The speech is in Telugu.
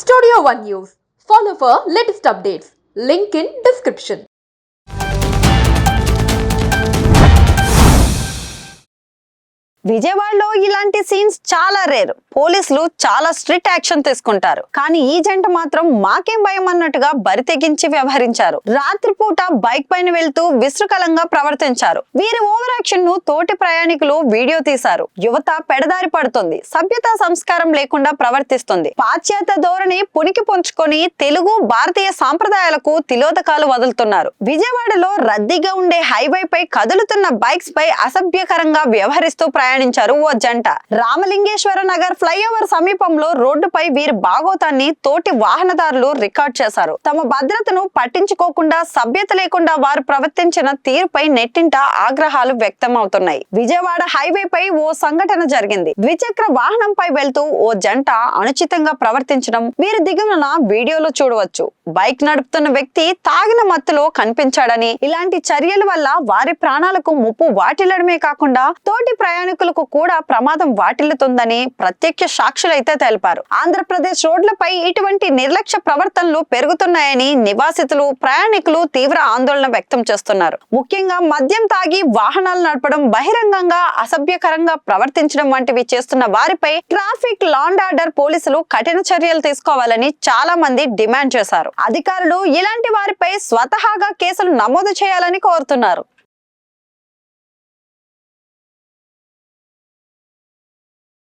Studio One News. Follow for latest updates. Link in description. విజయవాడలో ఇలాంటి సీన్స్ చాలా రేర్. పోలీసులు చాలా స్ట్రిక్ట్ యాక్షన్ తీసుకుంటారు. కానీ ఈ జంట మాత్రం మాకేం భయం అన్నట్టుగా బరితెగించి వ్యవహరించారు. రాత్రిపూట బైక్ పైన వెళ్తూ విశృంఖలంగా ప్రవర్తించారు. వీరి ఓవర్ యాక్షన్ ను తోటి ప్రయాణికులు వీడియో తీశారు. యువత పెడదారి పడుతుంది, సభ్యతా సంస్కారం లేకుండా ప్రవర్తిస్తుంది, పాశ్చాత్య ధోరణి పునికి పుంజుకొని తెలుగు భారతీయ సాంప్రదాయాలకు తిలోదకాలు వదులుతున్నారు. విజయవాడలో రద్దీగా ఉండే హైవే పై కదులుతున్న బైక్స్ పై అసభ్యకరంగా వ్యవహరిస్తూ ప్రయాణించారు ఓ జంట. రామలింగేశ్వర నగర్ ఫ్లైఓవర్ సమీపంలో రోడ్డుపై వీరి బాగోతాన్ని తోటి వాహనదారులు రికార్డ్ చేశారు. తమ భద్రతను పట్టించుకోకుండా సభ్యత లేకుండా వారు ప్రవర్తించిన తీరుపై నెట్టింట ఆగ్రహాలు వ్యక్తం అవుతున్నాయి. విజయవాడ హైవే పై ఓ సంఘటన జరిగింది. ద్విచక్ర వాహనంపై వెళ్తూ ఓ జంట అనుచితంగా ప్రవర్తించడం వీరి దిగువన వీడియోలో చూడవచ్చు. బైక్ నడుపుతున్న వ్యక్తి తాగిన మత్తులో కనిపించాడని, ఇలాంటి చర్యల వల్ల వారి ప్రాణాలకు ముప్పు వాటిల్లడమే కాకుండా తోటి ప్రయాణికులకు కూడా ప్రమాదం వాటిల్లుతుందని ప్రత్యక్ష సాక్షులైతే తెలిపారు. ఆంధ్రప్రదేశ్ రోడ్లపై ఇటువంటి నిర్లక్ష్య ప్రవర్తనలు పెరుగుతున్నాయని నివాసితులు, ప్రయాణికులు తీవ్ర ఆందోళన వ్యక్తం చేస్తున్నారు. ముఖ్యంగా మద్యం తాగి వాహనాలు నడపడం, బహిరంగంగా అసభ్యకరంగా ప్రవర్తించడం వంటివి చేస్తున్న వారిపై ట్రాఫిక్ లా అండ్ ఆర్డర్ పోలీసులు కఠిన చర్యలు తీసుకోవాలని చాలా మంది డిమాండ్ చేశారు. అధికారులు ఇలాంటి వారిపై స్వతహాగా కేసులు నమోదు చేయాలని కోరుతున్నారు.